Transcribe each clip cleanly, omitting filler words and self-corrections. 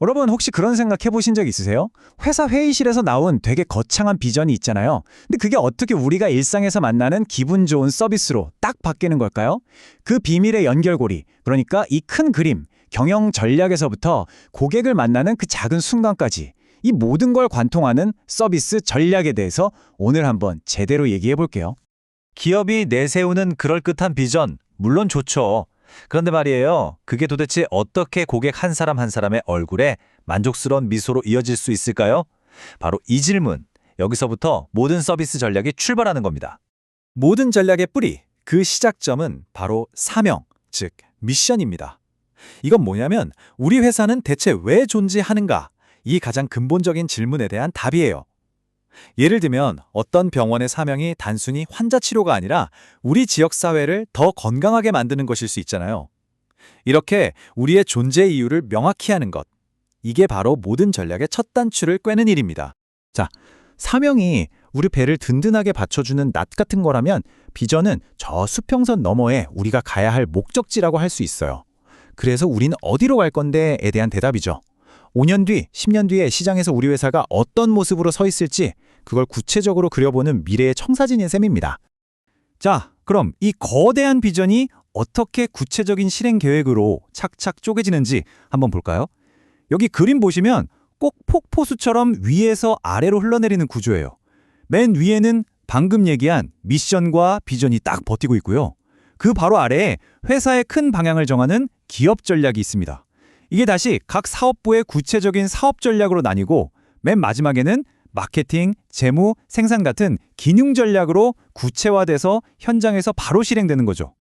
여러분 혹시 그런 생각 해보신 적 있으세요? 회사 회의실에서 나온 되게 거창한 비전이 있잖아요. 근데 그게 어떻게 우리가 일상에서 만나는 기분 좋은 서비스로 딱 바뀌는 걸까요? 그 비밀의 연결고리, 그러니까 이 큰 그림, 경영 전략에서부터 고객을 만나는 그 작은 순간까지 이 모든 걸 관통하는 서비스 전략에 대해서 오늘 한번 제대로 얘기해 볼게요. 기업이 내세우는 그럴듯한 비전, 물론 좋죠. 그런데 말이에요. 그게 도대체 어떻게 고객 한 사람 한 사람의 얼굴에 만족스러운 미소로 이어질 수 있을까요? 바로 이 질문. 여기서부터 모든 서비스 전략이 출발하는 겁니다. 모든 전략의 뿌리, 그 시작점은 바로 사명, 즉 미션입니다. 이건 뭐냐면 우리 회사는 대체 왜 존재하는가? 이 가장 근본적인 질문에 대한 답이에요. 예를 들면 어떤 병원의 사명이 단순히 환자 치료가 아니라 우리 지역 사회를 더 건강하게 만드는 것일 수 있잖아요. 이렇게 우리의 존재 이유를 명확히 하는 것. 이게 바로 모든 전략의 첫 단추를 꿰는 일입니다. 사명이 우리 배를 든든하게 받쳐주는 낫 같은 거라면 비전은 저 수평선 너머에 우리가 가야 할 목적지라고 할 수 있어요. 그래서 우리는 어디로 갈 건데에 대한 대답이죠. 5년 뒤, 10년 뒤에 시장에서 우리 회사가 어떤 모습으로 서 있을지 그걸 구체적으로 그려보는 미래의 청사진인 셈입니다. 자, 그럼 이 거대한 비전이 어떻게 구체적인 실행 계획으로 착착 쪼개지는지 한번 볼까요? 여기 그림 보시면 꼭 폭포수처럼 위에서 아래로 흘러내리는 구조예요. 맨 위에는 방금 얘기한 미션과 비전이 딱 버티고 있고요. 그 바로 아래에 회사의 큰 방향을 정하는 기업 전략이 있습니다. 이게 다시 각 사업부의 구체적인 사업 전략으로 나뉘고 맨 마지막에는 마케팅, 재무, 생산 같은 기능 전략으로 구체화돼서 현장에서 바로 실행되는 거죠.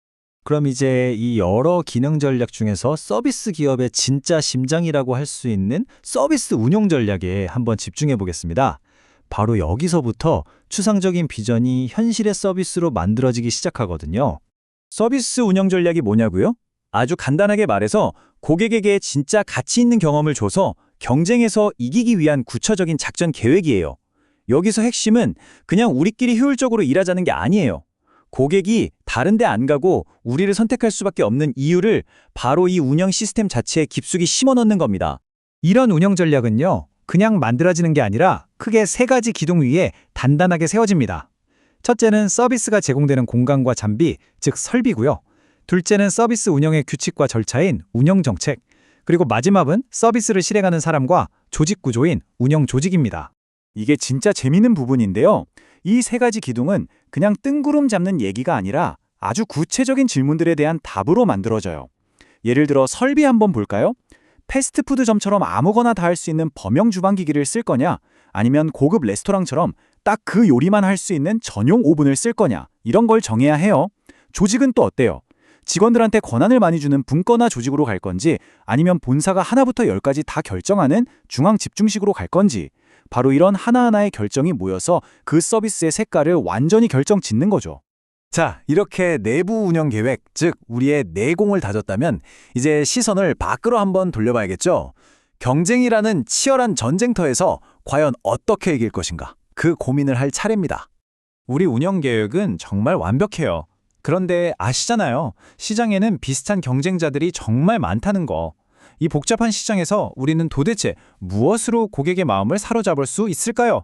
그럼 이제 이 여러 기능 전략 중에서 서비스 기업의 진짜 심장이라고 할 수 있는 서비스 운용 전략에 한번 집중해 보겠습니다. 바로 여기서부터 추상적인 비전이 현실의 서비스로 만들어지기 시작하거든요. 서비스 운영 전략이 뭐냐고요? 아주 간단하게 말해서 고객에게 진짜 가치 있는 경험을 줘서 경쟁에서 이기기 위한 구체적인 작전 계획이에요. 여기서 핵심은 그냥 우리끼리 효율적으로 일하자는 게 아니에요. 고객이 다른 데 안 가고 우리를 선택할 수밖에 없는 이유를 바로 이 운영 시스템 자체에 깊숙이 심어 넣는 겁니다. 이런 운영 전략은요, 그냥 만들어지는 게 아니라 크게 세 가지 기둥 위에 단단하게 세워집니다. 첫째는 서비스가 제공되는 공간과 장비, 즉 설비고요. 둘째는 서비스 운영의 규칙과 절차인 운영 정책, 그리고 마지막은 서비스를 실행하는 사람과 조직 구조인 운영 조직입니다. 이게 진짜 재미있는 부분인데요. 이 세 가지 기둥은 그냥 뜬구름 잡는 얘기가 아니라 아주 구체적인 질문들에 대한 답으로 만들어져요. 예를 들어 설비 한번 볼까요? 패스트푸드점처럼 아무거나 다 할 수 있는 범용 주방기기를 쓸 거냐? 아니면 고급 레스토랑처럼 딱 그 요리만 할 수 있는 전용 오븐을 쓸 거냐? 이런 걸 정해야 해요. 조직은 또 어때요? 직원들한테 권한을 많이 주는 분권화 조직으로 갈 건지 아니면 본사가 하나부터 열까지 다 결정하는 중앙 집중식으로 갈 건지 바로 이런 하나하나의 결정이 모여서 그 서비스의 색깔을 완전히 결정짓는 거죠. 자, 이렇게 내부 운영 계획, 즉 우리의 내공을 다졌다면 이제 시선을 밖으로 한번 돌려봐야겠죠. 경쟁이라는 치열한 전쟁터에서 과연 어떻게 이길 것인가? 그 고민을 할 차례입니다. 우리 운영 계획은 정말 완벽해요. 그런데 아시잖아요. 시장에는 비슷한 경쟁자들이 정말 많다는 거. 이 복잡한 시장에서 우리는 도대체 무엇으로 고객의 마음을 사로잡을 수 있을까요?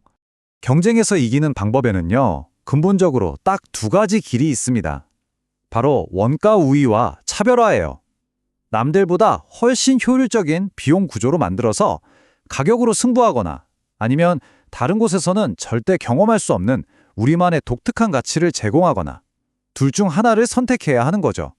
경쟁에서 이기는 방법에는요, 근본적으로 딱 두 가지 길이 있습니다. 바로 원가 우위와 차별화예요. 남들보다 훨씬 효율적인 비용 구조로 만들어서 가격으로 승부하거나 아니면 다른 곳에서는 절대 경험할 수 없는 우리만의 독특한 가치를 제공하거나 둘 중 하나를 선택해야 하는 거죠.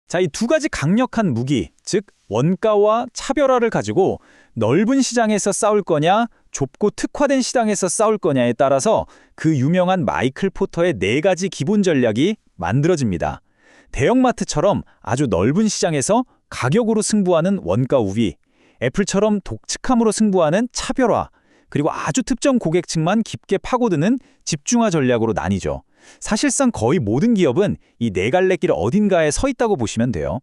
자, 이 두 가지 강력한 무기, 즉 원가와 차별화를 가지고 넓은 시장에서 싸울 거냐, 좁고 특화된 시장에서 싸울 거냐에 따라서 그 유명한 마이클 포터의 네 가지 기본 전략이 만들어집니다. 대형마트처럼 아주 넓은 시장에서 가격으로 승부하는 원가 우위, 애플처럼 독특함으로 승부하는 차별화, 그리고 아주 특정 고객층만 깊게 파고드는 집중화 전략으로 나뉘죠. 사실상 거의 모든 기업은 이 네 갈래 길 어딘가에 서 있다고 보시면 돼요.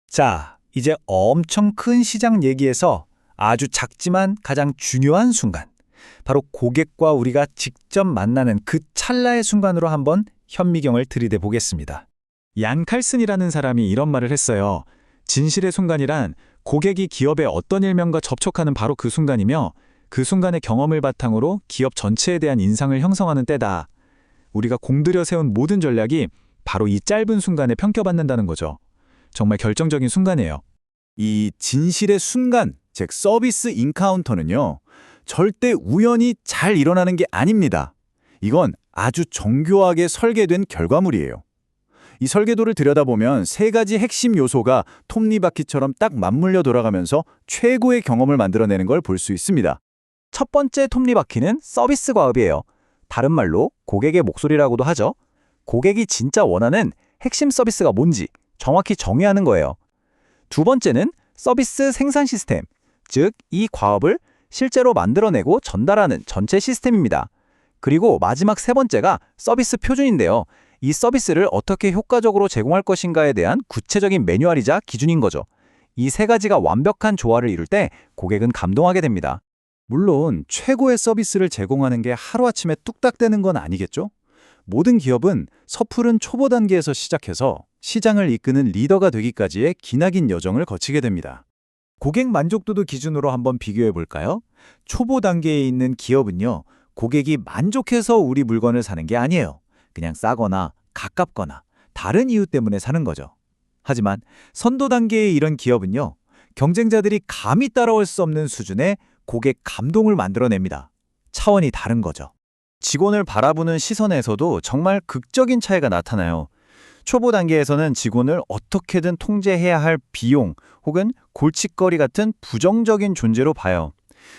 자, 이제 엄청 큰 시장 얘기에서 아주 작지만 가장 중요한 순간, 바로 고객과 우리가 직접 만나는 그 찰나의 순간으로 한번 현미경을 들이대 보겠습니다. 얀 칼슨이라는 사람이 이런 말을 했어요. 진실의 순간이란 고객이 기업의 어떤 일면과 접촉하는 바로 그 순간이며 그 순간의 경험을 바탕으로 기업 전체에 대한 인상을 형성하는 때다. 우리가 공들여 세운 모든 전략이 바로 이 짧은 순간에 평가받는다는 거죠. 정말 결정적인 순간이에요. 이 진실의 순간, 즉 서비스 인카운터는요, 절대 우연히 잘 일어나는 게 아닙니다. 이건 아주 정교하게 설계된 결과물이에요. 이 설계도를 들여다보면 세 가지 핵심 요소가 톱니바퀴처럼 딱 맞물려 돌아가면서 최고의 경험을 만들어내는 걸 볼 수 있습니다. 첫 번째 톱니바퀴는 서비스 과업이에요. 다른 말로 고객의 목소리라고도 하죠. 고객이 진짜 원하는 핵심 서비스가 뭔지 정확히 정의하는 거예요. 두 번째는 서비스 생산 시스템, 즉 이 과업을 실제로 만들어내고 전달하는 전체 시스템입니다. 그리고 마지막 세 번째가 서비스 표준인데요. 이 서비스를 어떻게 효과적으로 제공할 것인가에 대한 구체적인 매뉴얼이자 기준인 거죠. 이 세 가지가 완벽한 조화를 이룰 때 고객은 감동하게 됩니다. 물론 최고의 서비스를 제공하는 게 하루아침에 뚝딱 되는 건 아니겠죠? 모든 기업은 섣부른 초보 단계에서 시작해서 시장을 이끄는 리더가 되기까지의 기나긴 여정을 거치게 됩니다. 고객 만족도도 기준으로 한번 비교해 볼까요? 초보 단계에 있는 기업은요, 고객이 만족해서 우리 물건을 사는 게 아니에요. 그냥 싸거나 가깝거나 다른 이유 때문에 사는 거죠. 하지만 선도 단계의 이런 기업은요, 경쟁자들이 감히 따라올 수 없는 수준의 고객 감동을 만들어냅니다. 차원이 다른 거죠. 직원을 바라보는 시선에서도 정말 극적인 차이가 나타나요. 초보 단계에서는 직원을 어떻게든 통제해야 할 비용 혹은 골칫거리 같은 부정적인 존재로 봐요.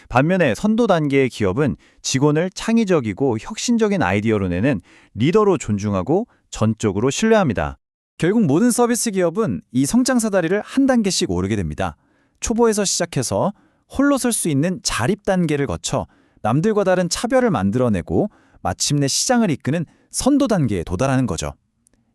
반면에 선도 단계의 기업은 직원을 창의적이고 혁신적인 아이디어로 내는 리더로 존중하고 전적으로 신뢰합니다. 결국 모든 서비스 기업은 이 성장 사다리를 한 단계씩 오르게 됩니다. 초보에서 시작해서 홀로 설 수 있는 자립 단계를 거쳐 남들과 다른 차별을 만들어내고 마침내 시장을 이끄는 선도 단계에 도달하는 거죠.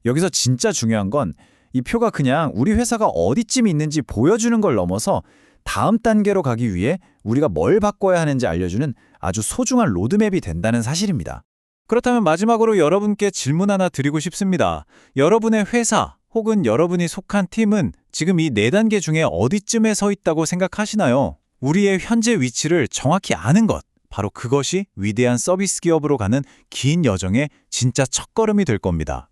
여기서 진짜 중요한 건 이 표가 그냥 우리 회사가 어디쯤 있는지 보여주는 걸 넘어서 다음 단계로 가기 위해 우리가 뭘 바꿔야 하는지 알려주는 아주 소중한 로드맵이 된다는 사실입니다. 그렇다면 마지막으로 여러분께 질문 하나 드리고 싶습니다. 여러분의 회사 혹은 여러분이 속한 팀은 지금 이 4단계 중에 어디쯤에 서 있다고 생각하시나요? 우리의 현재 위치를 정확히 아는 것, 바로 그것이 위대한 서비스 기업으로 가는 긴 여정의 진짜 첫걸음이 될 겁니다.